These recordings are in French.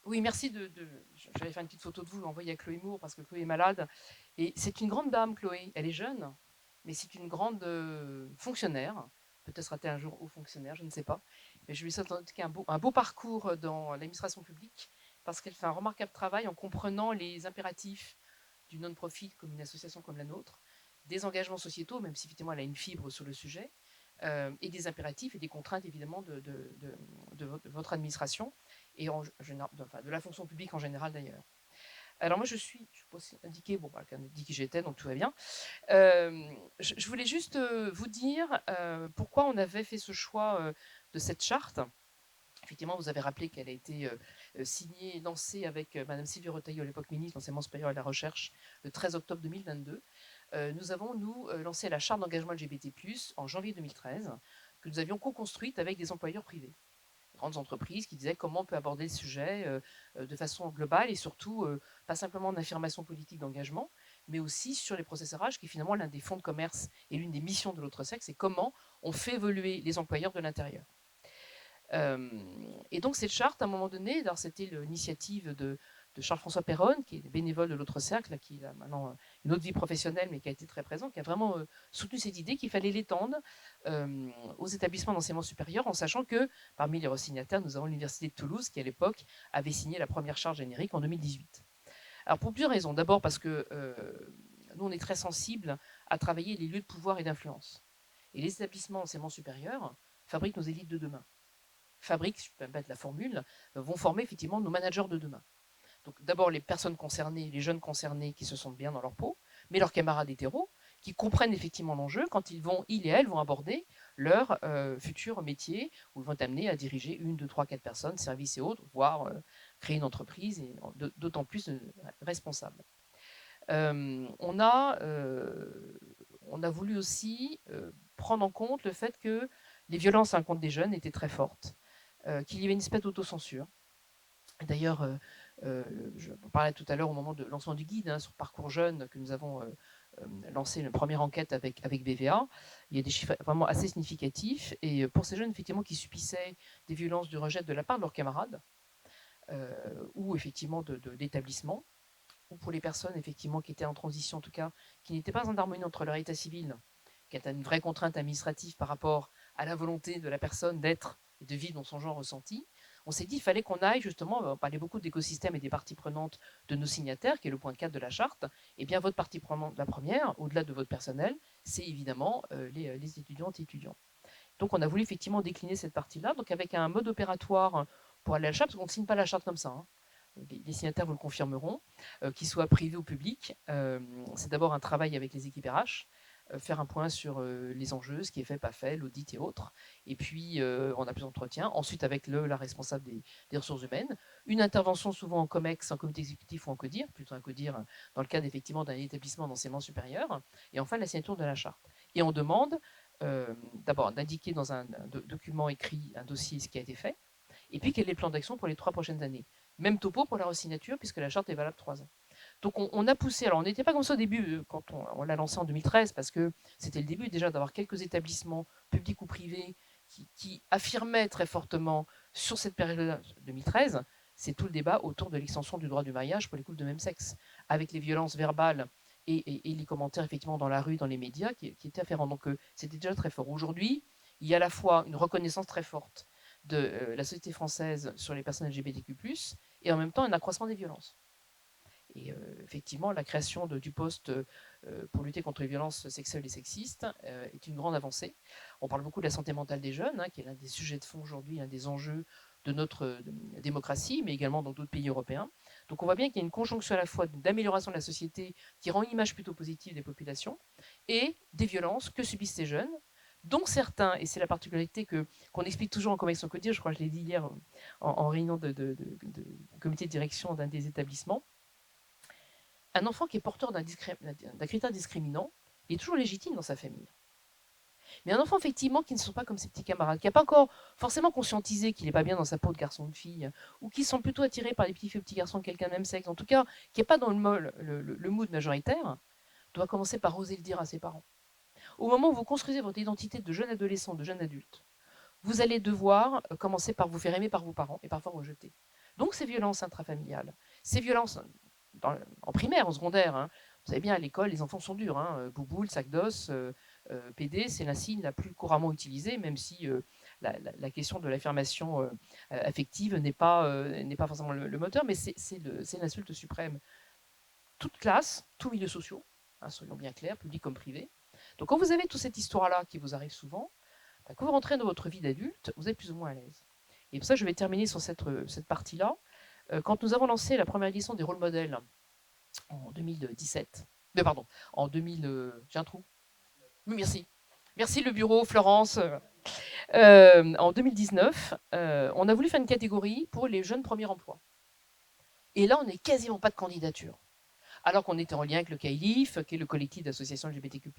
Oui, merci j'allais faire une petite photo de vous, envoyer à Chloé Moore parce que Chloé est malade. Et c'est une grande dame, Chloé. Elle est jeune, mais c'est une grande fonctionnaire. Peut-être sera-t-elle un jour haut fonctionnaire, je ne sais pas. Mais je lui souhaite en tout cas un beau parcours dans l'administration publique parce qu'elle fait un remarquable travail en comprenant les impératifs du non-profit comme une association comme la nôtre, des engagements sociétaux, même si effectivement elle a une fibre sur le sujet, et des impératifs et des contraintes évidemment de votre administration et de la fonction publique en général d'ailleurs. Alors moi je peux aussi indiquer, bon, bah, dit qui j'étais, donc tout va bien. Je voulais juste vous dire pourquoi on avait fait ce choix de cette charte. Effectivement, vous avez rappelé qu'elle a été signée et lancée avec Madame Sylvie Retailleau, à l'époque ministre de l'Enseignement supérieur et de la Recherche, le 13 octobre 2022. Nous avons, nous, lancé la charte d'engagement LGBT+, en janvier 2013, que nous avions co-construite avec des employeurs privés, grandes entreprises qui disaient comment on peut aborder le sujet de façon globale et surtout pas simplement en affirmation politique d'engagement, mais aussi sur les process RH, qui est finalement l'un des fonds de commerce et l'une des missions de l'autre sexe, c'est comment on fait évoluer les employeurs de l'intérieur. Et donc cette charte, à un moment donné, alors c'était l'initiative de Charles-François Perronne, qui est bénévole de l'autre cercle, qui a maintenant une autre vie professionnelle, mais qui a été très présent, qui a vraiment soutenu cette idée qu'il fallait l'étendre aux établissements d'enseignement supérieur, en sachant que parmi les re-signataires, nous avons l'Université de Toulouse, qui à l'époque avait signé la première charte générique en 2018. Alors pour plusieurs raisons. D'abord parce que nous, on est très sensibles à travailler les lieux de pouvoir et d'influence. Et les établissements d'enseignement supérieur fabriquent nos élites de demain, fabriquent, si je peux me permettre la formule, vont former effectivement nos managers de demain. Donc d'abord les personnes concernées, les jeunes concernés qui se sentent bien dans leur peau, mais leurs camarades hétéros qui comprennent effectivement l'enjeu quand ils et elles vont aborder leur futur métier où ils vont être amenés à diriger une, deux, trois, quatre personnes, services et autres, voire créer une entreprise et d'autant plus responsables. On a voulu aussi prendre en compte le fait que les violences à l'encontre des jeunes étaient très fortes, qu'il y avait une espèce d'autocensure. D'ailleurs, je parlais tout à l'heure au moment de lancement du guide sur Parcours Jeunes que nous avons lancé une première enquête avec BVA. Il y a des chiffres vraiment assez significatifs. Et pour ces jeunes, effectivement, qui subissaient des violences du rejet de la part de leurs camarades ou effectivement d'établissements, ou pour les personnes effectivement qui étaient en transition, en tout cas, qui n'étaient pas en harmonie entre leur état civil, qui est une vraie contrainte administrative par rapport à la volonté de la personne d'être et de vivre dans son genre ressenti, on s'est dit qu'il fallait qu'on aille justement, on parlait beaucoup d'écosystèmes et des parties prenantes de nos signataires, qui est le point 4 de la charte, et bien votre partie prenante, la première, au-delà de votre personnel, c'est évidemment les étudiantes et étudiants. Donc on a voulu effectivement décliner cette partie-là, donc avec un mode opératoire pour aller à la charte, parce qu'on ne signe pas la charte comme ça, hein. Les signataires vous le confirmeront, qu'il soit privé ou public. C'est d'abord un travail avec les équipes RH, faire un point sur les enjeux, ce qui est fait, pas fait, l'audit et autres. Et puis, on a plus d'entretiens. Ensuite, avec la responsable des ressources humaines, une intervention souvent en COMEX, en comité exécutif ou en CODIR, plutôt un CODIR dans le cadre effectivement d'un établissement d'enseignement supérieur. Et enfin, la signature de la charte. Et on demande d'abord d'indiquer dans un document écrit, un dossier, ce qui a été fait, et puis quel est le plan d'action pour les 3 prochaines années. Même topo pour la resignature, puisque la charte est valable 3 ans. Donc on a poussé, alors on n'était pas comme ça au début, quand on l'a lancé en 2013, parce que c'était le début déjà d'avoir quelques établissements, publics ou privés, qui affirmaient très fortement sur cette période 2013, c'est tout le débat autour de l'extension du droit du mariage pour les couples de même sexe, avec les violences verbales et les commentaires effectivement dans la rue, dans les médias, qui étaient afférents. Donc c'était déjà très fort. Aujourd'hui, il y a à la fois une reconnaissance très forte de la société française sur les personnes LGBTQ+, et en même temps un accroissement des violences. Et effectivement, la création du poste pour lutter contre les violences sexuelles et sexistes est une grande avancée. On parle beaucoup de la santé mentale des jeunes, hein, qui est l'un des sujets de fond aujourd'hui, un des enjeux de notre démocratie, mais également dans d'autres pays européens. Donc on voit bien qu'il y a une conjonction à la fois d'amélioration de la société qui rend une image plutôt positive des populations et des violences que subissent ces jeunes, dont certains, et c'est la particularité qu'on explique toujours en Convection Codir, je crois que je l'ai dit hier en réunion de comité de direction d'un des établissements, un enfant qui est porteur d'un critère discriminant, il est toujours légitime dans sa famille. Mais un enfant, effectivement, qui ne sont pas comme ses petits camarades, qui n'a pas encore forcément conscientisé qu'il n'est pas bien dans sa peau de garçon ou de fille, ou qui sont plutôt attirés par les petits filles ou petits garçons de quelqu'un de même sexe, en tout cas, qui n'est pas dans le mood majoritaire, doit commencer par oser le dire à ses parents. Au moment où vous construisez votre identité de jeune adolescent, de jeune adulte, vous allez devoir commencer par vous faire aimer par vos parents et parfois rejeter. Donc ces violences intrafamiliales, ces violences en primaire, en secondaire, hein. Vous savez bien, à l'école, les enfants sont durs, hein. Bouboule, sac d'os, PD, c'est l'insigne la plus couramment utilisée, même si la question de l'affirmation affective n'est pas forcément le moteur, mais c'est l'insulte suprême. Toute classe, tous milieux sociaux, hein, soyons bien clairs, public comme privé. Donc quand vous avez toute cette histoire-là qui vous arrive souvent, bah, quand vous rentrez dans votre vie d'adulte, vous êtes plus ou moins à l'aise. Et pour ça, je vais terminer sur cette partie-là. Quand nous avons lancé la première édition des rôles modèles en 2017, pardon, en 2000, j'ai un trou. Oui, merci. Merci le bureau, Florence. En 2019, on a voulu faire une catégorie pour les jeunes premiers emplois. Et là, on n'est quasiment pas de candidature. Alors qu'on était en lien avec le CAILIF, qui est le collectif d'associations LGBTQ+,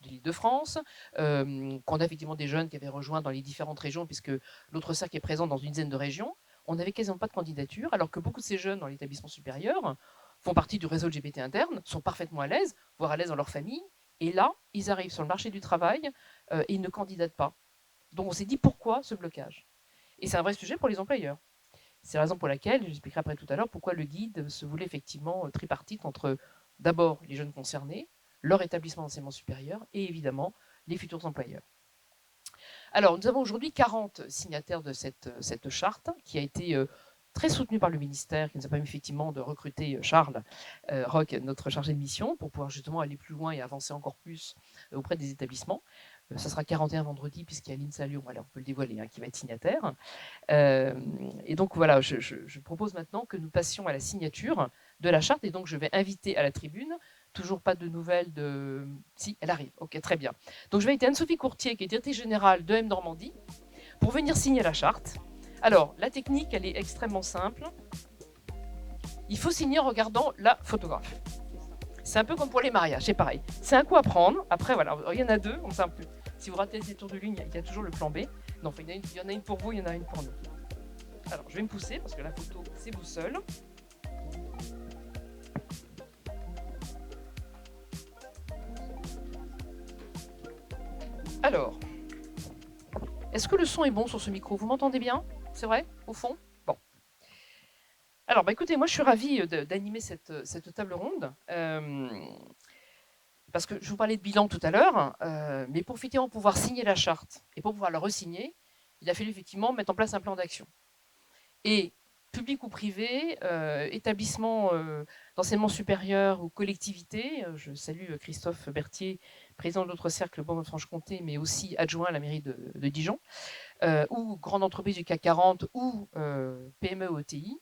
de l'Île-de-France, qu'on a effectivement des jeunes qui avaient rejoint dans les différentes régions, puisque l'autre cercle est présent dans une dizaine de régions. On n'avait quasiment pas de candidature, alors que beaucoup de ces jeunes dans l'établissement supérieur font partie du réseau LGBT interne, sont parfaitement à l'aise, voire à l'aise dans leur famille, et là, ils arrivent sur le marché du travail et ils ne candidatent pas. Donc on s'est dit, pourquoi ce blocage? Et c'est un vrai sujet pour les employeurs. C'est la raison pour laquelle, j'expliquerai après tout à l'heure, pourquoi le guide se voulait effectivement tripartite entre d'abord les jeunes concernés, leur établissement d'enseignement supérieur et évidemment les futurs employeurs. Alors, nous avons aujourd'hui 40 signataires de cette charte qui a été très soutenue par le ministère, qui nous a permis effectivement de recruter Charles Roch, notre chargé de mission, pour pouvoir justement aller plus loin et avancer encore plus auprès des établissements. Ça sera 41 vendredi, puisqu'il y a l'INSA Lyon, alors on peut le dévoiler, hein, qui va être signataire. Et donc voilà, je propose maintenant que nous passions à la signature de la charte. Et donc je vais inviter à la tribune, toujours pas de nouvelles de... Si, elle arrive, ok, très bien. Donc je vais inviter Anne-Sophie Courtier, qui est directrice générale de M Normandie, pour venir signer la charte. Alors, la technique, elle est extrêmement simple. Il faut signer en regardant la photographe. C'est un peu comme pour les mariages, c'est pareil. C'est un coup à prendre. Après, voilà, il y en a deux. On sait un peu. Si vous ratez les tours de lune, il y a toujours le plan B. Non, il y en a une pour vous, il y en a une pour nous. Alors, je vais me pousser parce que la photo, c'est vous seul. Alors, est-ce que le son est bon sur ce micro? Vous m'entendez bien? C'est vrai, au fond? Bon. Alors, bah, écoutez, moi, je suis ravie d'animer cette table ronde. Parce que je vous parlais de bilan tout à l'heure, mais pour effectivement pouvoir signer la charte et pour pouvoir la resigner, il a fallu effectivement mettre en place un plan d'action. Et public ou privé, établissement d'enseignement supérieur ou collectivité, je salue Christophe Berthier, président de notre cercle Bourgogne-Franche-Comté, mais aussi adjoint à la mairie de Dijon, ou grande entreprise du CAC 40 ou PME ou ETI.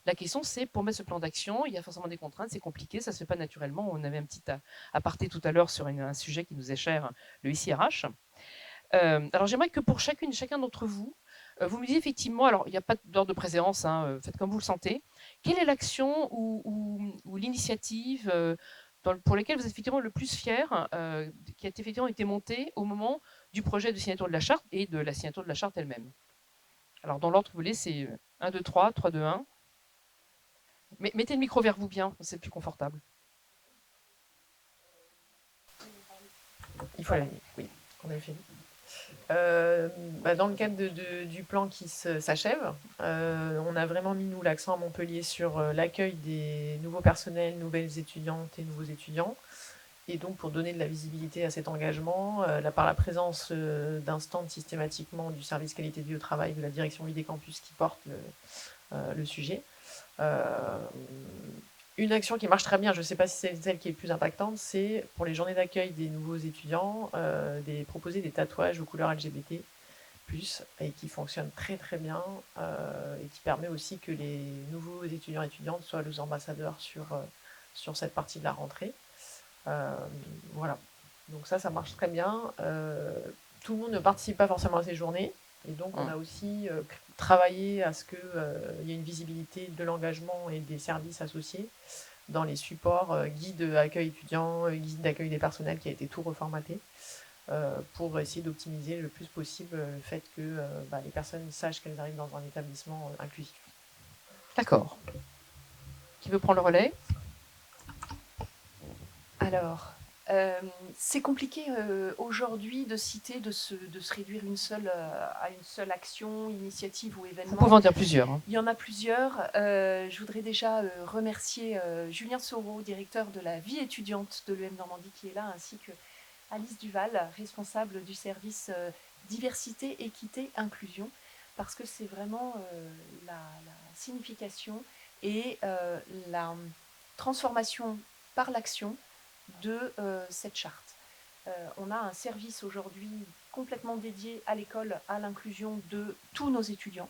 La question, c'est pour mettre ce plan d'action, il y a forcément des contraintes, c'est compliqué, ça ne se fait pas naturellement. On avait un petit aparté tout à l'heure sur un sujet qui nous est cher, le ICRH. Alors j'aimerais que pour chacun d'entre vous, vous me disiez effectivement, alors il n'y a pas d'ordre de préséance, hein, faites comme vous le sentez, quelle est l'action ou l'initiative pour laquelle vous êtes effectivement le plus fier, qui a effectivement été montée au moment du projet de signature de la charte et de la signature de la charte elle-même. Alors dans l'ordre que vous voulez, c'est 1, 2, 3, 3, 2, 1. Mettez le micro vers vous bien, c'est plus confortable. Il faut aller. Oui, on avait fini. Dans le cadre du plan qui s'achève, on a vraiment mis, nous, l'accent à Montpellier sur l'accueil des nouveaux personnels, nouvelles étudiantes et nouveaux étudiants. Et donc, pour donner de la visibilité à cet engagement, par la présence d'un stand systématiquement du service qualité de vie au travail de la direction vie des campus qui porte le sujet. Une action qui marche très bien, je ne sais pas si c'est celle qui est le plus impactante, c'est pour les journées d'accueil des nouveaux étudiants, proposer des tatouages aux couleurs LGBT+, et qui fonctionnent très très bien, et qui permet aussi que les nouveaux étudiants et étudiantes soient les ambassadeurs sur cette partie de la rentrée. Voilà, donc ça marche très bien. Tout le monde ne participe pas forcément à ces journées, et donc on a aussi travaillé à ce qu'il y ait une visibilité de l'engagement et des services associés dans les supports guide accueil étudiant, guide d'accueil des personnels qui a été tout reformaté pour essayer d'optimiser le plus possible le fait que les personnes sachent qu'elles arrivent dans un établissement inclusif. D'accord. Qui veut prendre le relais? Alors, C'est compliqué aujourd'hui de citer, de se réduire à une seule action, initiative ou Vous événement. pouvez en dire plusieurs. Il y en a plusieurs. Je voudrais déjà remercier Julien Soro, directeur de la vie étudiante de l'EM Normandie, qui est là, ainsi que Alice Duval, responsable du service diversité, équité, inclusion, parce que c'est vraiment la signification et la transformation par l'action de cette charte. On a un service aujourd'hui complètement dédié à l'école, à l'inclusion de tous nos étudiants.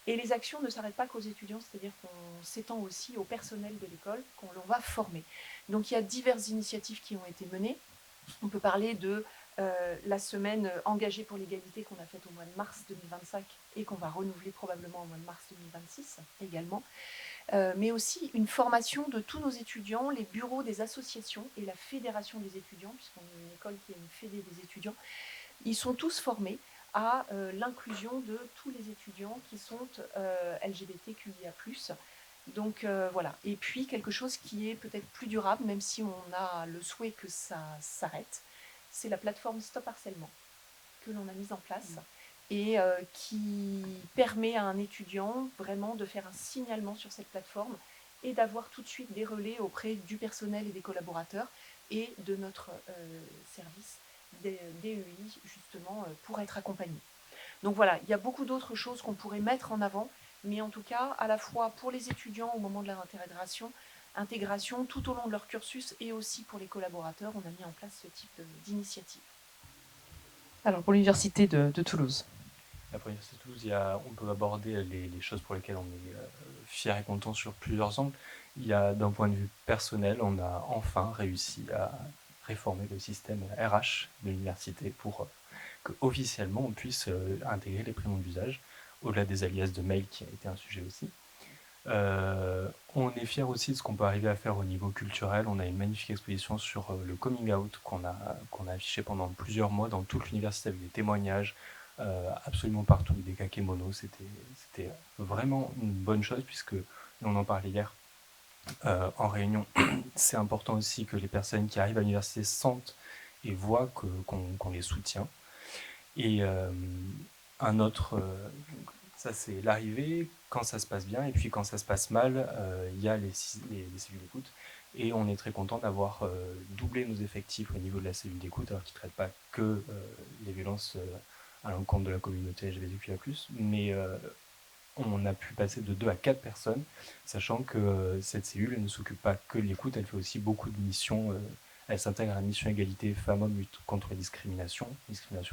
Et les actions ne s'arrêtent pas qu'aux étudiants, c'est-à-dire qu'on s'étend aussi au personnel de l'école, qu'on va former. Donc il y a diverses initiatives qui ont été menées. On peut parler de la semaine engagée pour l'égalité qu'on a faite au mois de mars 2025 et qu'on va renouveler probablement au mois de mars 2026 également. Mais aussi une formation de tous nos étudiants, les bureaux des associations et la fédération des étudiants, puisqu'on est une école qui est une fédé des étudiants. Ils sont tous formés à l'inclusion de tous les étudiants qui sont LGBTQIA+. Donc voilà. Et puis quelque chose qui est peut-être plus durable, même si on a le souhait que ça s'arrête, c'est la plateforme Stop Harcèlement que l'on a mise en place et qui permet à un étudiant vraiment de faire un signalement sur cette plateforme et d'avoir tout de suite des relais auprès du personnel et des collaborateurs et de notre service DEI, justement, pour être accompagné. Donc voilà, il y a beaucoup d'autres choses qu'on pourrait mettre en avant, mais en tout cas, à la fois pour les étudiants au moment de leur intégration tout au long de leur cursus et aussi pour les collaborateurs, on a mis en place ce type d'initiative. Alors, pour l'Université de Toulouse. Pour l'Université de Toulouse, on peut aborder les choses pour lesquelles on est fier et content sur plusieurs angles. Il y a, d'un point de vue personnel, on a enfin réussi à réformer le système RH de l'université pour que officiellement on puisse intégrer les prénoms d'usage, au-delà des alias de mail qui a été un sujet aussi. On est fier aussi de ce qu'on peut arriver à faire au niveau culturel. On a une magnifique exposition sur le coming out qu'on a affiché pendant plusieurs mois dans toute l'université avec des témoignages absolument partout, des kakémonos. C'était vraiment une bonne chose puisque, on en parlait hier en réunion, c'est important aussi que les personnes qui arrivent à l'université sentent et voient qu'on les soutient. Et un autre, ça c'est l'arrivée, quand ça se passe bien, et puis quand ça se passe mal, il y a les cellules d'écoute. Et on est très content d'avoir doublé nos effectifs au niveau de la cellule d'écoute, alors qu'ils ne traitent pas que les violences à l'encontre de la communauté LGBTQIA+, mais on a pu passer de 2 à 4 personnes, sachant que cette cellule elle ne s'occupe pas que de l'écoute, elle fait aussi beaucoup de missions. Elle s'intègre à la mission égalité femmes-hommes, lutte contre les discriminations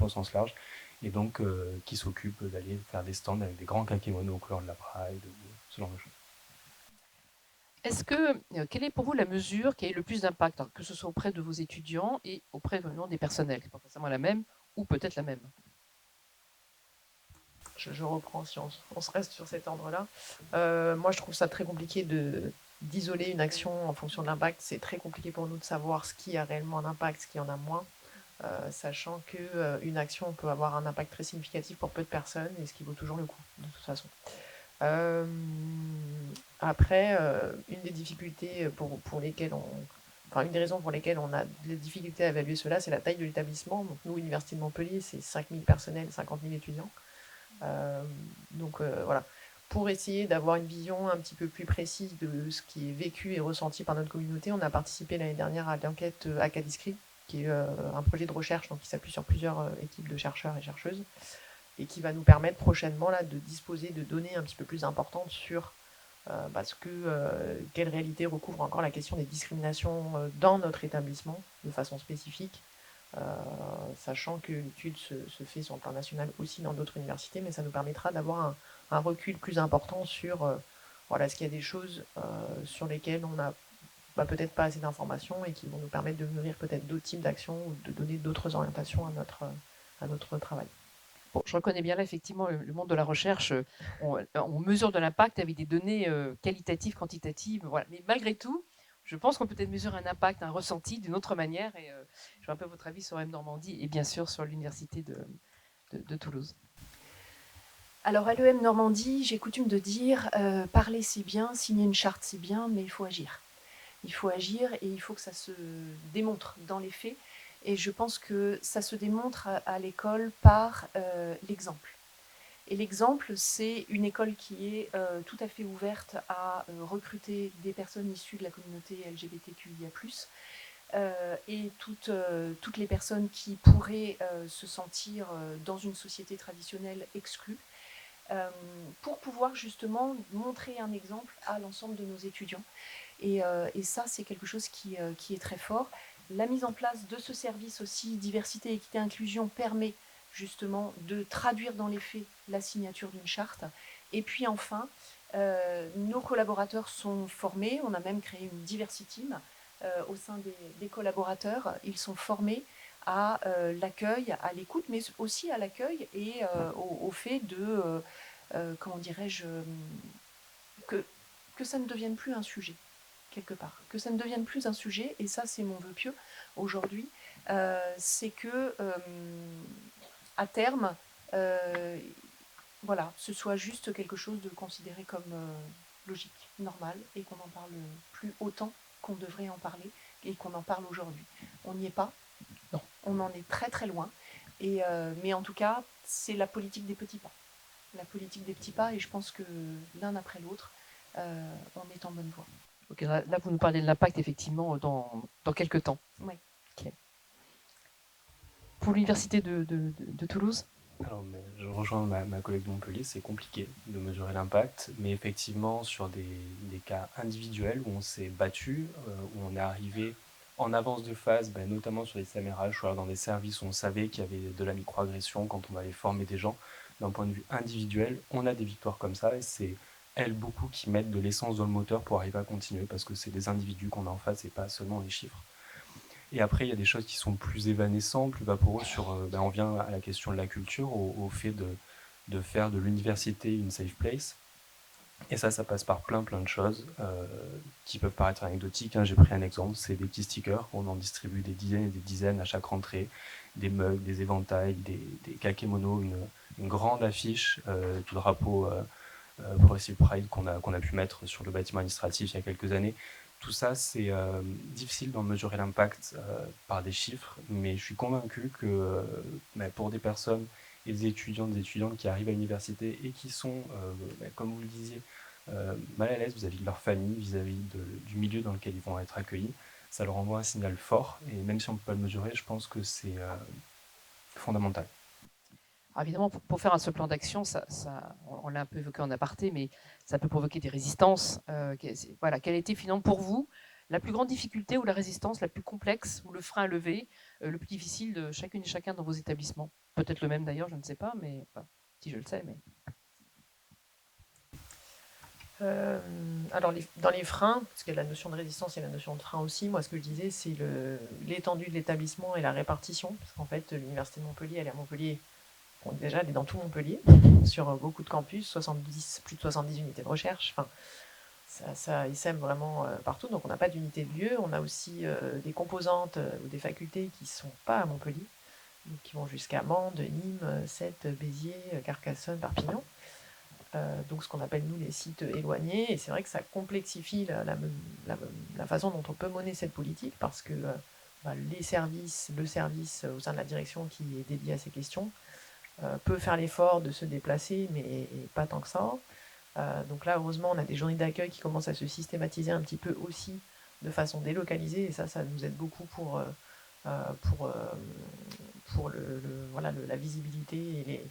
au sens large, et donc qui s'occupe d'aller faire des stands avec des grands kakémonos aux couleurs de la Pride, ou ce genre de choses. Quelle est pour vous la mesure qui a eu le plus d'impact, que ce soit auprès de vos étudiants et auprès vraiment des personnels? C'est pas forcément la même, ou peut-être la même. Je reprends si on se reste sur cet ordre-là. Moi, je trouve ça très compliqué d'isoler une action en fonction de l'impact. C'est très compliqué pour nous de savoir ce qui a réellement un impact, ce qui en a moins, sachant qu'une action peut avoir un impact très significatif pour peu de personnes et ce qui vaut toujours le coup, de toute façon. Après, une des difficultés pour lesquelles une des raisons pour lesquelles on a des difficultés à évaluer cela, c'est la taille de l'établissement. Donc nous, Université de Montpellier, c'est 5000 personnels, 50 000 étudiants. Voilà, pour essayer d'avoir une vision un petit peu plus précise de ce qui est vécu et ressenti par notre communauté, on a participé l'année dernière à l'enquête Acadiscrit, qui est un projet de recherche donc, qui s'appuie sur plusieurs équipes de chercheurs et chercheuses, et qui va nous permettre prochainement là, de disposer de données un petit peu plus importantes sur quelle réalité recouvre encore la question des discriminations dans notre établissement de façon spécifique, sachant que l'étude se fait sur le plan national aussi dans d'autres universités, mais ça nous permettra d'avoir un recul plus important sur est-ce qu'il y a des choses sur lesquelles on n'a peut-être pas assez d'informations et qui vont nous permettre de mûrir peut-être d'autres types d'actions ou de donner d'autres orientations à notre travail. Bon, je reconnais bien là, effectivement, le monde de la recherche, on mesure de l'impact avec des données qualitatives, quantitatives, voilà. Mais malgré tout, je pense qu'on peut peut-être mesurer un impact, un ressenti d'une autre manière. Et je veux un peu votre avis sur M Normandie et bien sûr sur l'Université de Toulouse. Alors à l'EM Normandie, j'ai coutume de dire parler c'est bien, signer une charte c'est bien, mais il faut agir. il faut agir et il faut que ça se démontre dans les faits. Et je pense que ça se démontre à l'école par l'exemple. Et l'exemple, c'est une école qui est tout à fait ouverte à recruter des personnes issues de la communauté LGBTQIA+, et toutes les personnes qui pourraient se sentir dans une société traditionnelle exclues, pour pouvoir justement montrer un exemple à l'ensemble de nos étudiants. Et ça, c'est quelque chose qui est très fort. La mise en place de ce service aussi, diversité, équité, inclusion, permet justement de traduire dans les faits la signature d'une charte. Et puis enfin, nos collaborateurs sont formés, on a même créé une diversity team au sein des collaborateurs. Ils sont formés à l'accueil, à l'écoute, mais aussi à l'accueil et au fait de, comment dirais-je, que ça ne devienne plus un sujet, quelque part. Que ça ne devienne plus un sujet, et ça c'est mon vœu pieux aujourd'hui, c'est que à terme, voilà, ce soit juste quelque chose de considéré comme logique, normal, et qu'on n'en parle plus autant qu'on devrait en parler, et qu'on en parle aujourd'hui. On n'y est pas, non, on en est très très loin, mais en tout cas, c'est la politique des petits pas. La politique des petits pas, et je pense que l'un après l'autre, on est en bonne voie. Ok, là, vous nous parlez de l'impact, effectivement, dans quelques temps. Oui. Okay. Pour l'université de Toulouse? Alors, je rejoins ma collègue de Montpellier, c'est compliqué de mesurer l'impact, mais effectivement, sur des cas individuels où on s'est battu, où on est arrivé en avance de phase, notamment sur les SAMRH ou alors dans des services où on savait qu'il y avait de la microagression quand on allait former des gens, d'un point de vue individuel, on a des victoires comme ça, et c'est elles beaucoup qui mettent de l'essence dans le moteur pour arriver à continuer, parce que c'est des individus qu'on a en face et pas seulement les chiffres. Et après, il y a des choses qui sont plus évanescentes, plus vaporeuses sur, on vient à la question de la culture, au fait de faire de l'université une safe place. Et ça passe par plein de choses qui peuvent paraître anecdotiques. J'ai pris un exemple, c'est des petits stickers. On en distribue des dizaines et des dizaines à chaque rentrée, des mugs, des éventails, des kakémonos, une grande affiche du drapeau Progressive Pride qu'on a pu mettre sur le bâtiment administratif il y a quelques années. Tout ça, c'est difficile d'en mesurer l'impact par des chiffres, mais je suis convaincu que pour des personnes et des étudiantes qui arrivent à l'université et qui sont, comme vous le disiez, mal à l'aise vis-à-vis de leur famille, vis-à-vis du milieu dans lequel ils vont être accueillis, ça leur envoie un signal fort, et même si on ne peut pas le mesurer, je pense que c'est fondamental. Alors évidemment, pour faire un seul plan d'action, on l'a un peu évoqué en aparté, mais ça peut provoquer des résistances. Voilà, quelle était finalement pour vous la plus grande difficulté ou la résistance la plus complexe ou le frein à lever le plus difficile de chacune et chacun dans vos établissements? Peut-être le même d'ailleurs, je ne sais pas, mais enfin, si je le sais, mais... Alors, dans les freins, parce qu'il y a la notion de résistance et la notion de frein aussi, moi, ce que je disais, c'est l'étendue de l'établissement et la répartition. Parce qu'en fait, l'université de Montpellier, elle est à Montpellier. Bon, déjà, elle est dans tout Montpellier, sur beaucoup de campus, plus de 70 unités de recherche. Enfin, ça essaime vraiment partout. Donc, on n'a pas d'unité de lieu. On a aussi des composantes ou des facultés qui ne sont pas à Montpellier, donc qui vont jusqu'à Mende, Nîmes, Sète, Béziers, Carcassonne, Perpignan. Donc ce qu'on appelle nous les sites éloignés, et c'est vrai que ça complexifie la façon dont on peut mener cette politique, parce que le service au sein de la direction qui est dédié à ces questions peut faire l'effort de se déplacer, mais pas tant que ça. Donc là, heureusement, on a des journées d'accueil qui commencent à se systématiser un petit peu aussi de façon délocalisée, et ça nous aide beaucoup pour la visibilité et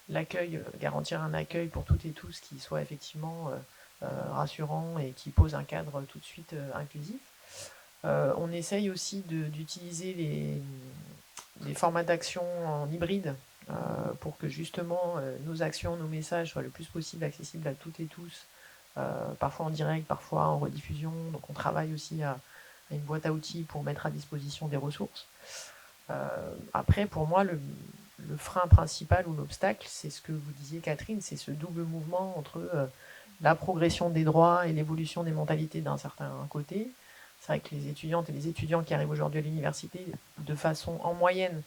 l'accueil, garantir un accueil pour toutes et tous qui soit effectivement rassurant et qui pose un cadre tout de suite inclusif. On essaye aussi d'utiliser les formats d'action en hybride pour que justement nos actions, nos messages soient le plus possible accessibles à toutes et tous, parfois en direct, parfois en rediffusion. Donc on travaille aussi à une boîte à outils pour mettre à disposition des ressources. Après, pour moi, le frein principal ou l'obstacle, c'est ce que vous disiez, Catherine, c'est ce double mouvement entre la progression des droits et l'évolution des mentalités d'un certain côté. C'est vrai que les étudiantes et les étudiants qui arrivent aujourd'hui à l'université, de façon en moyenne,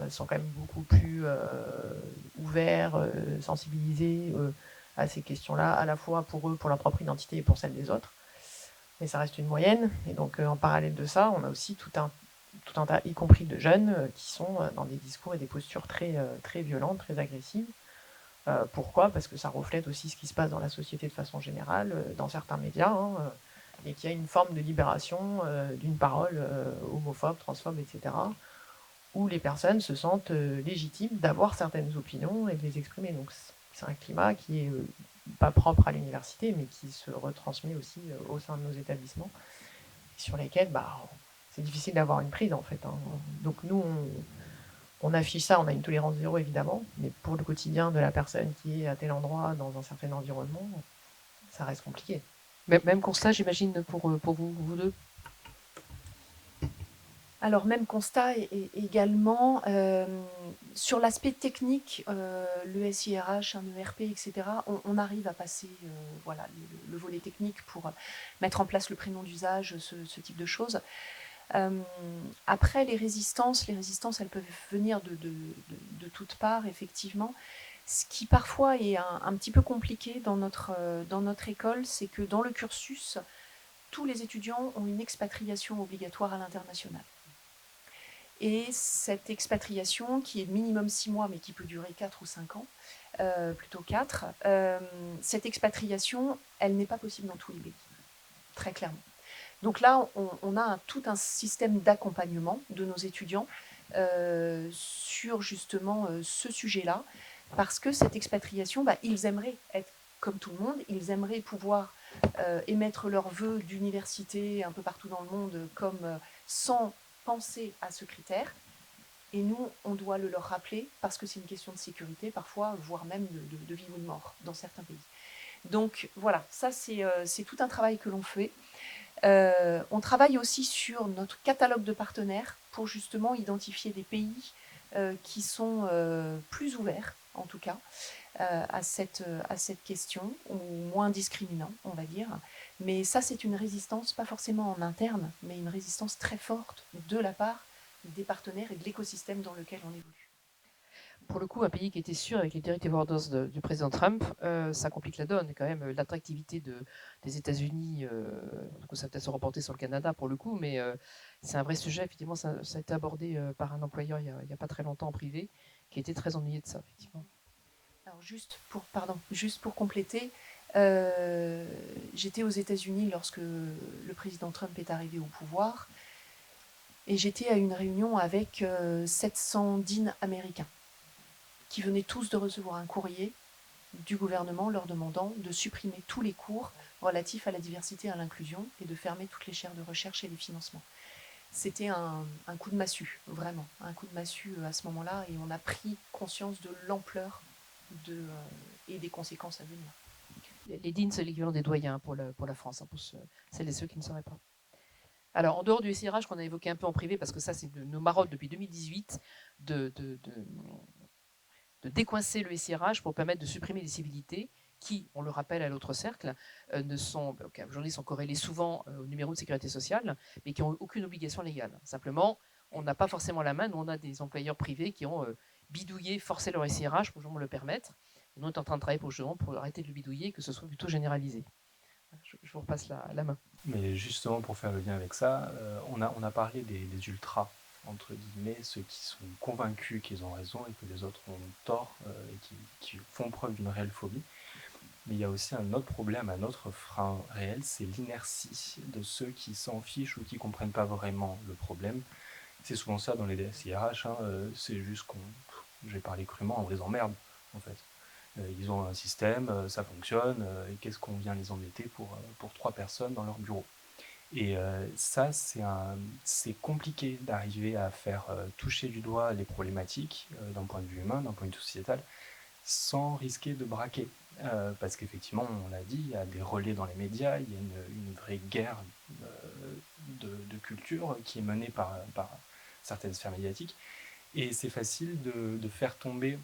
sont quand même beaucoup plus ouverts, sensibilisés à ces questions-là, à la fois pour eux, pour leur propre identité et pour celle des autres. mais ça reste une moyenne. Et donc, en parallèle de ça, on a aussi tout un tas, y compris de jeunes, qui sont dans des discours et des postures très, très violentes, très agressives. Pourquoi? Parce que ça reflète aussi ce qui se passe dans la société de façon générale, dans certains médias, hein, et qu'il y a une forme de libération d'une parole homophobe, transphobe, etc., où les personnes se sentent légitimes d'avoir certaines opinions et de les exprimer. Donc c'est un climat qui est pas propre à l'université, mais qui se retransmet aussi au sein de nos établissements, sur lesquels c'est difficile d'avoir une prise en fait, hein. Donc nous, on affiche ça, on a une tolérance zéro évidemment, mais pour le quotidien de la personne qui est à tel endroit, dans un certain environnement, ça reste compliqué. Même constat, j'imagine, pour vous deux. Alors, même constat également. Sur l'aspect technique, le SIRH, un ERP, etc., on arrive à passer voilà, le volet technique pour mettre en place le prénom d'usage, ce type de choses. Après, les résistances, elles peuvent venir de toutes parts, effectivement. Ce qui parfois est un petit peu compliqué dans notre école, c'est que dans le cursus, tous les étudiants ont une expatriation obligatoire à l'international. Et cette expatriation, qui est de minimum 6 mois, mais qui peut durer 4 ou 5 ans, plutôt 4, cette expatriation, elle n'est pas possible dans tous les pays, très clairement. Donc là, on a tout un système d'accompagnement de nos étudiants sur justement ce sujet-là, parce que cette expatriation, ils aimeraient être comme tout le monde, ils aimeraient pouvoir émettre leurs vœux d'université un peu partout dans le monde, comme sans penser à ce critère. Et nous, on doit le leur rappeler, parce que c'est une question de sécurité, parfois, voire même de vie ou de mort, dans certains pays. Donc voilà, ça c'est tout un travail que l'on fait. On travaille aussi sur notre catalogue de partenaires pour justement identifier des pays qui sont plus ouverts, en tout cas, à cette question, ou moins discriminants, on va dire. Mais ça, c'est une résistance, pas forcément en interne, mais une résistance très forte de la part des partenaires et de l'écosystème dans lequel on évolue. Pour le coup, un pays qui était sûr avec les Directive Orders du président Trump, ça complique la donne. Quand même, l'attractivité des États-Unis, ça va peut-être se reporter sur le Canada pour le coup, mais c'est un vrai sujet. Effectivement, ça a été abordé par un employeur il n'y a pas très longtemps en privé, qui était très ennuyé de ça, effectivement. Alors juste pour compléter, j'étais aux États-Unis lorsque le président Trump est arrivé au pouvoir, et j'étais à une réunion avec 700 deans américains qui venaient tous de recevoir un courrier du gouvernement leur demandant de supprimer tous les cours relatifs à la diversité et à l'inclusion et de fermer toutes les chaires de recherche et les financements. C'était un coup de massue, vraiment, un coup de massue à ce moment-là, et on a pris conscience de l'ampleur et des conséquences à venir. Les deans, c'est l'équivalent des doyens pour la France, pour celles et ceux qui ne sauraient pas. Alors, en dehors du SIRH qu'on a évoqué un peu en privé, parce que ça, c'est nos marottes depuis 2018, de décoincer le SIRH pour permettre de supprimer les civilités qui, on le rappelle à l'autre cercle, aujourd'hui sont corrélées souvent au numéro de sécurité sociale, mais qui n'ont aucune obligation légale. Simplement, on n'a pas forcément la main. Nous, on a des employeurs privés qui ont bidouillé, forcé leur SIRH pour justement le permettre. Et nous, on est en train de travailler pour arrêter de le bidouiller et que ce soit plutôt généralisé. Je vous repasse la main. Mais justement, pour faire le lien avec ça, on a parlé des ultras, entre guillemets, ceux qui sont convaincus qu'ils ont raison et que les autres ont tort, et qui font preuve d'une réelle phobie. Mais il y a aussi un autre problème, un autre frein réel, c'est l'inertie de ceux qui s'en fichent ou qui ne comprennent pas vraiment le problème. C'est souvent ça dans les DSIRH, hein, c'est juste je vais parler crûment, on les emmerde, en fait. Ils ont un système, ça fonctionne, et qu'est-ce qu'on vient les embêter pour 3 personnes dans leur bureau. Et ça, c'est compliqué d'arriver à faire toucher du doigt les problématiques d'un point de vue humain, d'un point de vue sociétal, sans risquer de braquer. Parce qu'effectivement, on l'a dit, il y a des relais dans les médias, il y a une vraie guerre de culture qui est menée par certaines sphères médiatiques. Et c'est facile de faire tomber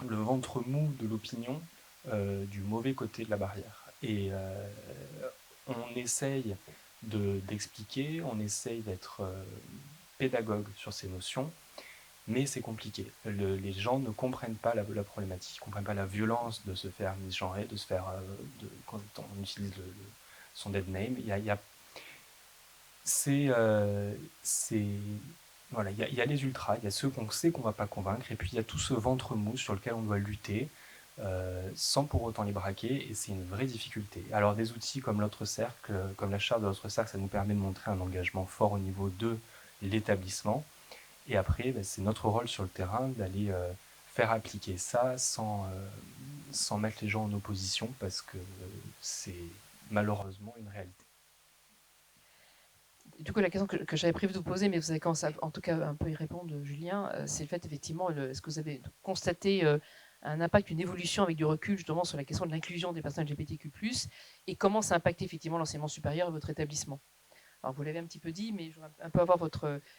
le ventre mou de l'opinion du mauvais côté de la barrière. Et on essaye d'expliquer, on essaye d'être pédagogue sur ces notions, mais c'est compliqué. Les gens ne comprennent pas la problématique, ne comprennent pas la violence de se faire misgenrer, de se faire, quand on utilise son dead name. Voilà, il y a les ultras, il y a ceux qu'on sait qu'on va pas convaincre, et puis il y a tout ce ventre mou sur lequel on doit lutter, sans pour autant les braquer, et c'est une vraie difficulté. Alors des outils comme l'autre cercle, comme la charte de l'autre cercle, ça nous permet de montrer un engagement fort au niveau de l'établissement, et après, c'est notre rôle sur le terrain d'aller faire appliquer ça sans mettre les gens en opposition, parce que c'est malheureusement une réalité. Du coup, la question que j'avais prévu de vous poser, mais vous avez commencé en tout cas un peu y répondre, Julien, c'est le fait effectivement, est-ce que vous avez constaté un impact, une évolution avec du recul justement sur la question de l'inclusion des personnes LGBTQ+, et comment ça a impacté effectivement l'enseignement supérieur et votre établissement? Alors vous l'avez un petit peu dit, mais je voudrais un peu avoir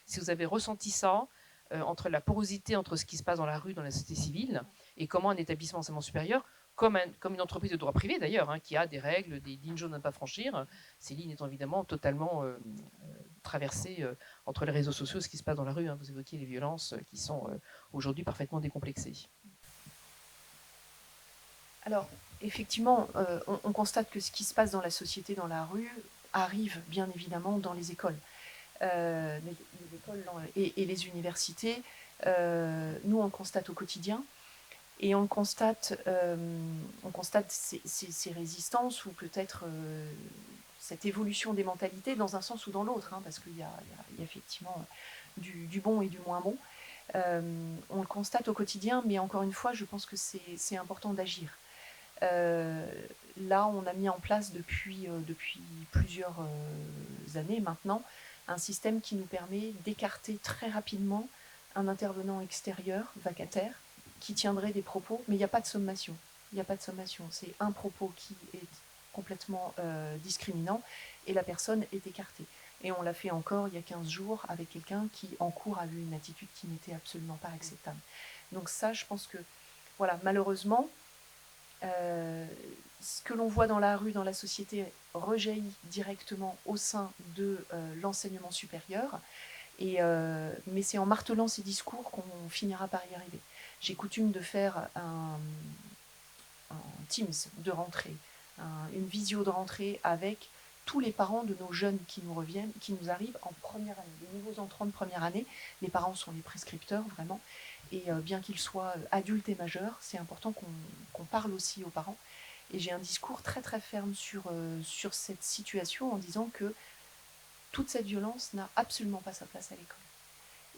si vous avez ressenti ça, entre la porosité entre ce qui se passe dans la rue, dans la société civile, et comment un établissement d'enseignement supérieur, comme une entreprise de droit privé d'ailleurs, qui a des règles, des lignes jaunes à ne pas franchir, ces lignes étant évidemment totalement traversées entre les réseaux sociaux, ce qui se passe dans la rue. Vous évoquiez les violences qui sont aujourd'hui parfaitement décomplexées. Alors, effectivement, on constate que ce qui se passe dans la société, dans la rue, arrive bien évidemment dans les écoles. Les écoles et les universités, nous on le constate au quotidien, et on constate ces résistances, ou peut-être cette évolution des mentalités dans un sens ou dans l'autre, parce qu'il y a effectivement du bon et du moins bon. On le constate au quotidien, mais encore une fois, je pense que c'est important d'agir. Là, on a mis en place depuis plusieurs années maintenant un système qui nous permet d'écarter très rapidement un intervenant extérieur, vacataire, qui tiendrait des propos, mais il n'y a pas de sommation. Il n'y a pas de sommation. C'est un propos qui est complètement discriminant, et la personne est écartée. Et on l'a fait encore il y a 15 jours avec quelqu'un qui, en cours, a eu une attitude qui n'était absolument pas acceptable. Donc ça, je pense que, voilà, malheureusement, ce que l'on voit dans la rue, dans la société, rejaillit directement au sein de l'enseignement supérieur. Mais c'est en martelant ces discours qu'on finira par y arriver. J'ai coutume de faire un Teams de rentrée, une visio de rentrée avec tous les parents de nos jeunes qui nous arrivent en première année. Les nouveaux entrants de première année, les parents sont les prescripteurs, vraiment. Et bien qu'ils soient adultes et majeurs, c'est important qu'on parle aussi aux parents. Et j'ai un discours très très ferme sur cette situation, en disant que toute cette violence n'a absolument pas sa place à l'école.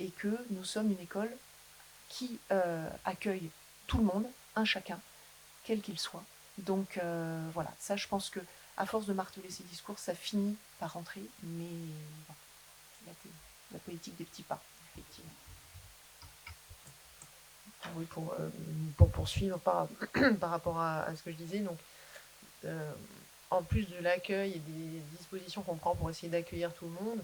Et que nous sommes une école qui accueille tout le monde, un chacun, quel qu'il soit. Donc voilà, ça je pense qu'à force de marteler ces discours, ça finit par rentrer, mais bon, la politique des petits pas, effectivement. Oui, pour poursuivre par rapport à ce que je disais, donc en plus de l'accueil et des dispositions qu'on prend pour essayer d'accueillir tout le monde,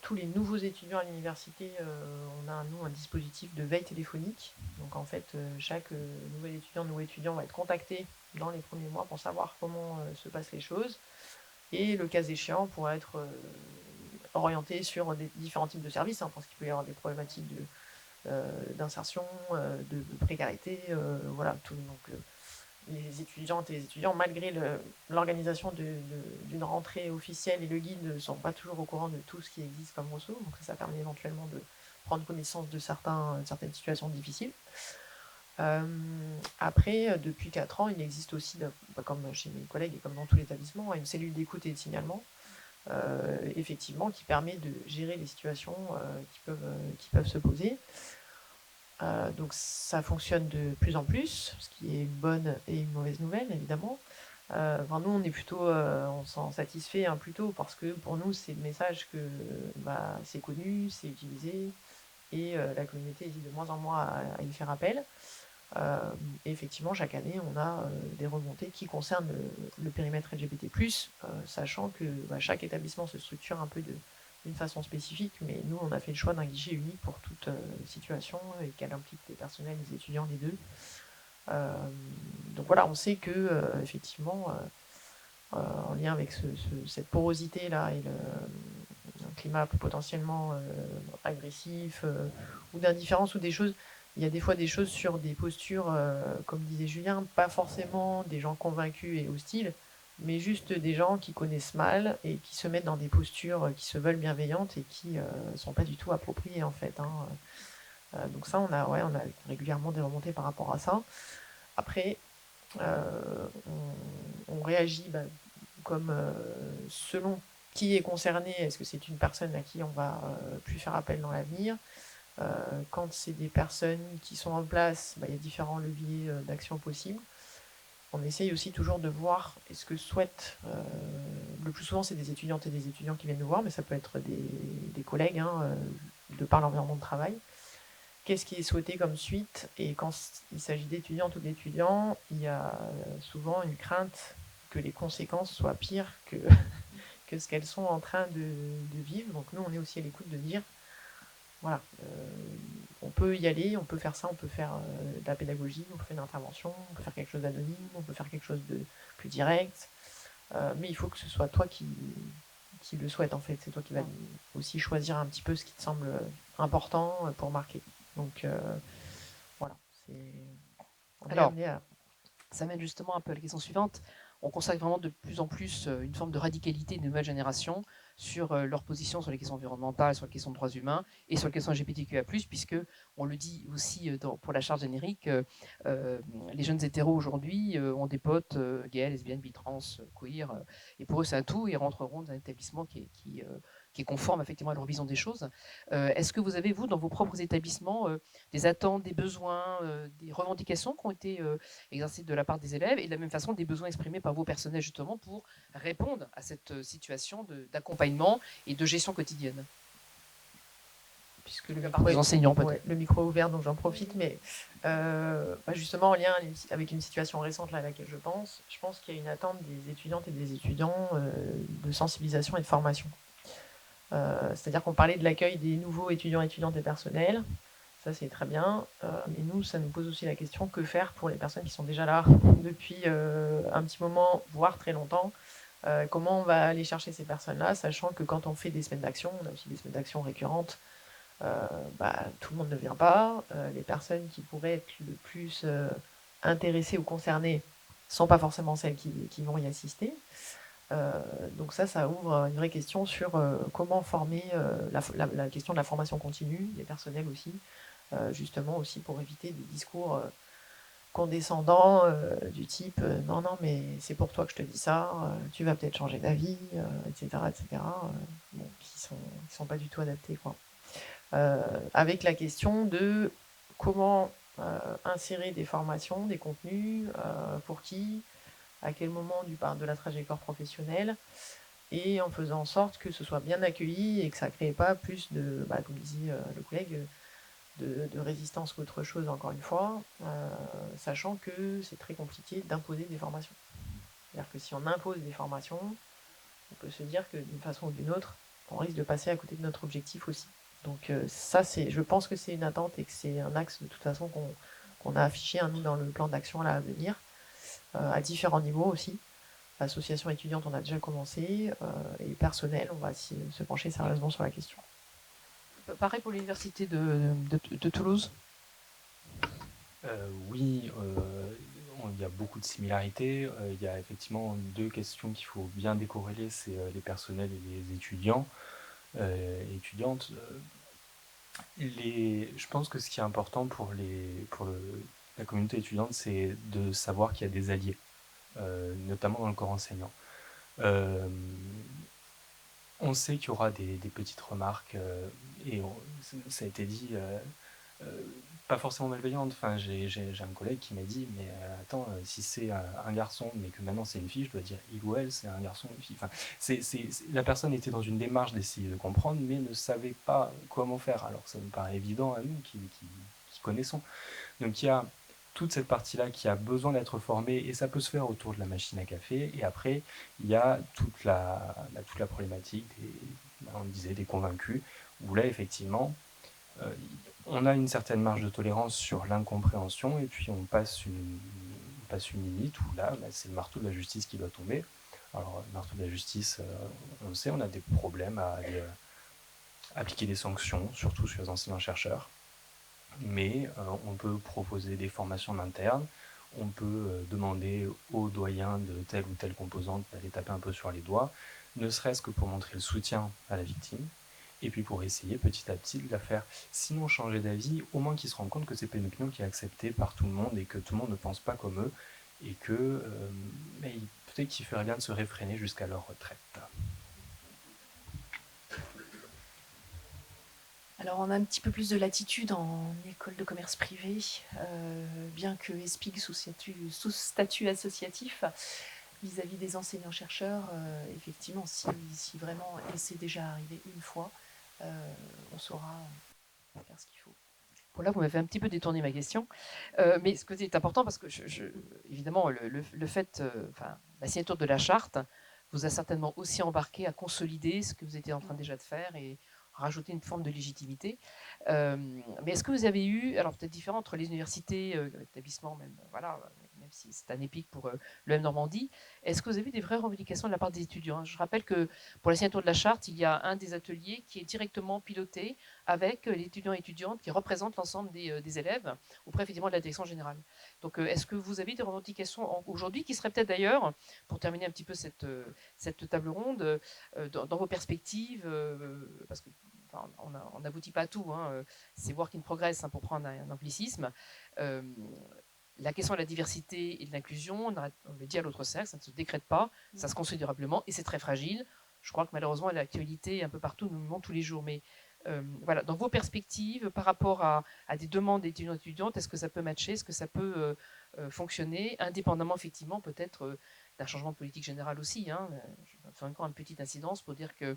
tous les nouveaux étudiants à l'université, on a un dispositif de veille téléphonique. Donc en fait, chaque nouvel étudiant va être contacté dans les premiers mois pour savoir comment se passent les choses, et le cas échéant pourra être orienté sur différents types de services, parce qu'il peut y avoir des problématiques d'insertion, de précarité, voilà, tout. Donc les étudiantes et les étudiants, malgré l'organisation d'une rentrée officielle et le guide, ne sont pas toujours au courant de tout ce qui existe comme ressources. Donc ça permet éventuellement de prendre connaissance de certaines situations difficiles. Après, depuis 4 ans, il existe aussi, comme chez mes collègues et comme dans tout l'établissement, une cellule d'écoute et de signalement, effectivement, qui permet de gérer les situations qui peuvent se poser. Donc ça fonctionne de plus en plus, ce qui est une bonne et une mauvaise nouvelle, évidemment. Nous, on est plutôt, on s'en satisfait plutôt, parce que pour nous, c'est le message que c'est connu, c'est utilisé, et la communauté hésite de moins en moins à y faire appel. Et effectivement, chaque année, on a des remontées qui concernent le périmètre LGBT+, sachant que chaque établissement se structure un peu d'une façon spécifique, mais nous, on a fait le choix d'un guichet unique pour toute situation, et qu'elle implique les personnels, les étudiants, les deux. Donc voilà, on sait que, effectivement, en lien avec cette porosité-là et un climat potentiellement agressif, ou d'indifférence, ou des choses, il y a des fois des choses sur des postures, comme disait Julien, pas forcément des gens convaincus et hostiles, mais juste des gens qui connaissent mal et qui se mettent dans des postures qui se veulent bienveillantes et qui sont pas du tout appropriées en fait, hein. Donc ça, on a régulièrement des remontées par rapport à ça. Après, on réagit comme selon qui est concerné. Est-ce que c'est une personne à qui on va plus faire appel dans l'avenir? Quand c'est des personnes qui sont en place, il y a différents leviers d'action possibles. On essaye aussi toujours de voir est-ce que souhaitent, le plus souvent c'est des étudiantes et des étudiants qui viennent nous voir, mais ça peut être des collègues, hein, de par l'environnement de travail. Qu'est-ce qui est souhaité comme suite? Et quand il s'agit d'étudiantes ou d'étudiants, il y a souvent une crainte que les conséquences soient pires que, que ce qu'elles sont en train de vivre. Donc nous, on est aussi à l'écoute de dire, voilà, on peut y aller, on peut faire ça, on peut faire de la pédagogie, on peut faire une intervention, on peut faire quelque chose d'anonyme, on peut faire quelque chose de plus direct, mais il faut que ce soit toi qui le souhaite en fait. C'est toi qui vas aussi choisir un petit peu ce qui te semble important pour marquer. Donc voilà, Alors, ça mène justement un peu à la question suivante. On consacre vraiment de plus en plus une forme de radicalité des nouvelles générations sur leur position sur les questions environnementales, sur les questions de droits humains et sur les questions LGBTQIA+, puisque, on le dit aussi pour la charte générique, les jeunes hétéros aujourd'hui ont des potes gays, lesbiennes, bi, trans, queer, et pour eux c'est un tout, ils rentreront dans un établissement qui est conforme effectivement à leur vision des choses. Est-ce que vous avez, vous, dans vos propres établissements, des attentes, des besoins, des revendications qui ont été exercées de la part des élèves, et de la même façon des besoins exprimés par vos personnels justement pour répondre à cette situation d'accompagnement et de gestion quotidienne? Puisque les enseignants peut-être. Le micro est ouvert, donc j'en profite, mais justement en lien avec une situation récente là, à laquelle je pense qu'il y a une attente des étudiantes et des étudiants de sensibilisation et de formation. C'est-à-dire qu'on parlait de l'accueil des nouveaux étudiants, étudiantes et personnels. Ça, c'est très bien. Mais nous, ça nous pose aussi la question, que faire pour les personnes qui sont déjà là depuis un petit moment, voire très longtemps? Comment on va aller chercher ces personnes-là, sachant que quand on fait des semaines d'action, on a aussi des semaines d'action récurrentes, tout le monde ne vient pas. Les personnes qui pourraient être le plus intéressées ou concernées ne sont pas forcément celles qui vont y assister. Donc ça ouvre une vraie question sur comment former la question de la formation continue, des personnels aussi, justement aussi pour éviter des discours condescendants du type non, mais c'est pour toi que je te dis ça, tu vas peut-être changer d'avis, etc. Bon, qui sont pas du tout adaptés, quoi. Avec la question de comment insérer des formations, des contenus, pour qui, à quel moment de la trajectoire professionnelle, et en faisant en sorte que ce soit bien accueilli et que ça ne crée pas plus de, comme disait le collègue, de résistance qu'autre chose, encore une fois, sachant que c'est très compliqué d'imposer des formations. C'est-à-dire que si on impose des formations, on peut se dire que d'une façon ou d'une autre, on risque de passer à côté de notre objectif aussi. Donc ça, je pense que c'est une attente et que c'est un axe de toute façon qu'on a affiché, hein, nous, dans le plan d'action là, à venir, à différents niveaux aussi. L'association étudiante, on a déjà commencé, et personnel, on va se pencher sérieusement sur la question. Pareil pour l'université de Toulouse? Oui, il y a beaucoup de similarités. Il y a effectivement deux questions qu'il faut bien décorréler, c'est les personnels et les étudiants, étudiantes. Je pense que ce qui est important pour la communauté étudiante, c'est de savoir qu'il y a des alliés, notamment dans le corps enseignant. On sait qu'il y aura des petites remarques, et ça a été dit, pas forcément malveillantes. Enfin, j'ai un collègue qui m'a dit, mais attends, si c'est un garçon, mais que maintenant c'est une fille, je dois dire il ou elle, c'est un garçon ou une fille. Enfin, la personne était dans une démarche d'essayer de comprendre, mais ne savait pas comment faire, alors que ça me paraît évident à nous qui connaissons. Donc il y a toute cette partie-là qui a besoin d'être formée, et ça peut se faire autour de la machine à café. Et après, il y a toute la problématique on disait des convaincus, où là, effectivement, on a une certaine marge de tolérance sur l'incompréhension, et puis on passe une limite où là, c'est le marteau de la justice qui doit tomber. Alors, le marteau de la justice, on le sait, on a des problèmes à aller appliquer des sanctions, surtout sur les enseignants-chercheurs. Mais on peut proposer des formations en interne, on peut demander aux doyens de telle ou telle composante d'aller taper un peu sur les doigts, ne serait-ce que pour montrer le soutien à la victime, et puis pour essayer petit à petit de la faire, sinon changer d'avis, au moins qu'ils se rendent compte que c'est pas une opinion qui est acceptée par tout le monde et que tout le monde ne pense pas comme eux, et que peut-être qu'il ferait bien de se réfréner jusqu'à leur retraite. Alors, on a un petit peu plus de latitude en école de commerce privée, bien que ESPIG sous statut associatif, vis-à-vis des enseignants-chercheurs, effectivement, si vraiment, et c'est déjà arrivé une fois, on saura faire ce qu'il faut. Bon, là, vous m'avez un petit peu détourné ma question, mais ce que c'est important parce que, évidemment, le fait, la signature de la charte vous a certainement aussi embarqué à consolider ce que vous étiez en train déjà de faire et rajouter une forme de légitimité. Mais est-ce que vous avez eu, alors peut-être différent entre les universités, établissements même, voilà, même si c'est un épique pour le M Normandie, est-ce que vous avez eu des vraies revendications de la part des étudiants? Je rappelle que pour la signature de la charte, il y a un des ateliers qui est directement piloté avec les étudiants et étudiantes qui représentent l'ensemble des élèves auprès effectivement de la direction générale. Donc, est-ce que vous avez des revendications aujourd'hui qui seraient peut-être d'ailleurs, pour terminer un petit peu cette table ronde, dans vos perspectives, parce que on n'aboutit pas à tout, hein, c'est work in progress, hein, pour prendre un anglicisme. La question de la diversité et de l'inclusion, on le dit à l'autre cercle, ça ne se décrète pas, ça se construit durablement et c'est très fragile. Je crois que malheureusement, l'actualité un peu partout nous le montre tous les jours. Mais voilà, dans vos perspectives, par rapport à des demandes d'étudiants et étudiantes, est-ce que ça peut matcher, est-ce que ça peut fonctionner, indépendamment effectivement peut-être d'un changement de politique générale aussi, hein. Je vais faire encore une petite incidence pour dire que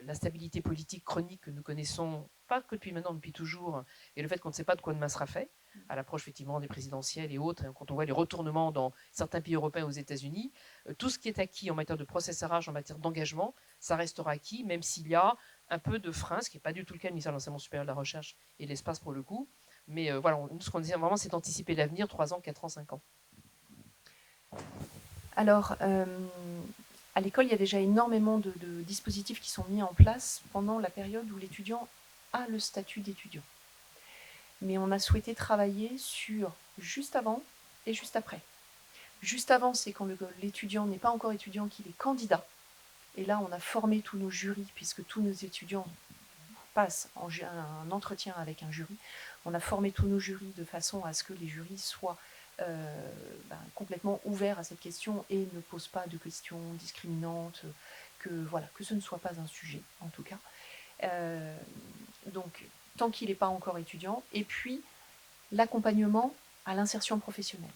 l'instabilité politique chronique que nous connaissons, pas que depuis maintenant, depuis toujours, et le fait qu'on ne sait pas de quoi demain sera fait, à l'approche effectivement des présidentielles et autres, quand on voit les retournements dans certains pays européens aux États-Unis, tout ce qui est acquis en matière de processarage, en matière d'engagement, ça restera acquis, même s'il y a un peu de frein, ce qui n'est pas du tout le cas du ministère de l'Enseignement supérieur de la Recherche et de l'Espace pour le coup. Mais voilà, nous, ce qu'on disait vraiment, c'est d'anticiper l'avenir, 3 ans, 4 ans, 5 ans. Alors, à l'école, il y a déjà énormément de dispositifs qui sont mis en place pendant la période où l'étudiant a le statut d'étudiant. Mais on a souhaité travailler sur juste avant et juste après. Juste avant, c'est quand l'étudiant n'est pas encore étudiant, qu'il est candidat. Et là, on a formé tous nos jurys, puisque tous nos étudiants passent un entretien avec un jury. On a formé tous nos jurys de façon à ce que les jurys soient complètement ouverts à cette question et ne posent pas de questions discriminantes, que ce ne soit pas un sujet, en tout cas. Donc, tant qu'il n'est pas encore étudiant. Et puis, l'accompagnement à l'insertion professionnelle,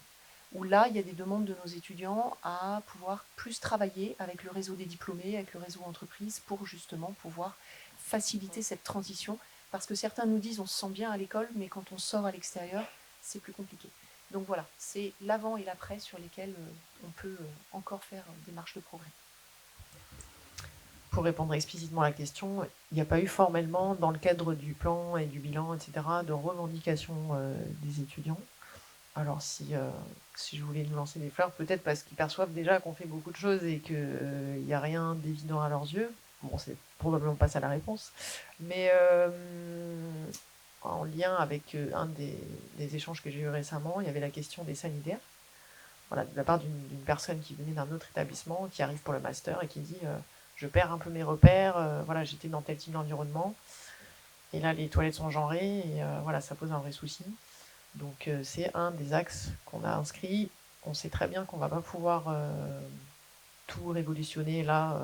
où là, il y a des demandes de nos étudiants à pouvoir plus travailler avec le réseau des diplômés, avec le réseau entreprise, pour justement pouvoir faciliter cette transition. Parce que certains nous disent on se sent bien à l'école, mais quand on sort à l'extérieur, c'est plus compliqué. Donc voilà, c'est l'avant et l'après sur lesquels on peut encore faire des marches de progrès. Pour répondre explicitement à la question, il n'y a pas eu formellement, dans le cadre du plan et du bilan, etc., de revendication des étudiants. Alors si je voulais nous lancer des fleurs, peut-être parce qu'ils perçoivent déjà qu'on fait beaucoup de choses et qu'il n'y a rien d'évident à leurs yeux. Bon, c'est probablement pas ça la réponse. Mais en lien avec un des échanges que j'ai eu récemment, il y avait la question des sanitaires. Voilà, de la part d'une personne qui venait d'un autre établissement, qui arrive pour le master et qui dit je perds un peu mes repères, voilà, j'étais dans tel type d'environnement, et là les toilettes sont genrées, et voilà, ça pose un vrai souci. Donc c'est un des axes qu'on a inscrit. On sait très bien qu'on ne va pas pouvoir tout révolutionner là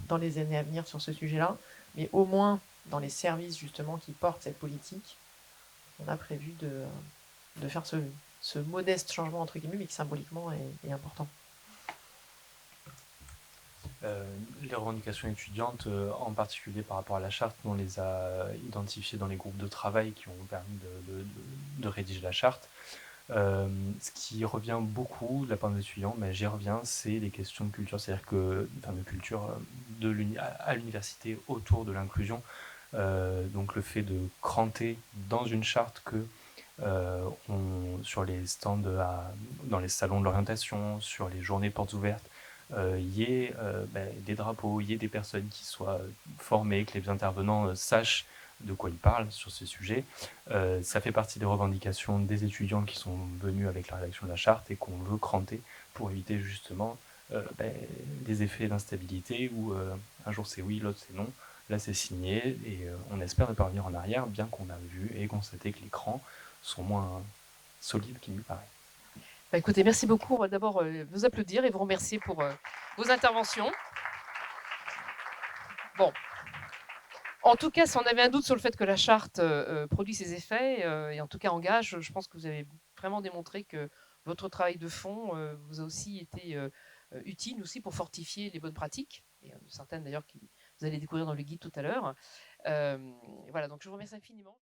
dans les années à venir sur ce sujet-là, mais au moins dans les services justement qui portent cette politique, on a prévu de faire ce modeste changement entre guillemets, mais qui symboliquement est important. Les revendications étudiantes, en particulier par rapport à la charte, on les a identifiées dans les groupes de travail qui ont permis de rédiger la charte. Ce qui revient beaucoup de la part des étudiants, mais j'y reviens, c'est les questions de culture, c'est-à-dire que, enfin de culture à l'université autour de l'inclusion. Donc le fait de cranter dans une charte que sur les stands dans les salons de l'orientation, sur les journées portes ouvertes, y ait des drapeaux, y ait des personnes qui soient formées, que les intervenants sachent de quoi ils parlent sur ces sujets. Ça fait partie des revendications des étudiants qui sont venus avec la rédaction de la charte et qu'on veut cranter pour éviter justement des effets d'instabilité où un jour c'est oui, l'autre c'est non. Là c'est signé et on espère ne pas revenir en arrière, bien qu'on a vu et constaté que les crans sont moins solides qu'il n'y paraît. Bah, écoutez, merci beaucoup. On va d'abord vous applaudir et vous remercier pour vos interventions. Bon. En tout cas, si on avait un doute sur le fait que la charte produit ses effets, et en tout cas engage, je pense que vous avez vraiment démontré que votre travail de fond vous a aussi été utile aussi pour fortifier les bonnes pratiques, et certaines d'ailleurs que vous allez découvrir dans le guide tout à l'heure. Voilà, donc je vous remercie infiniment.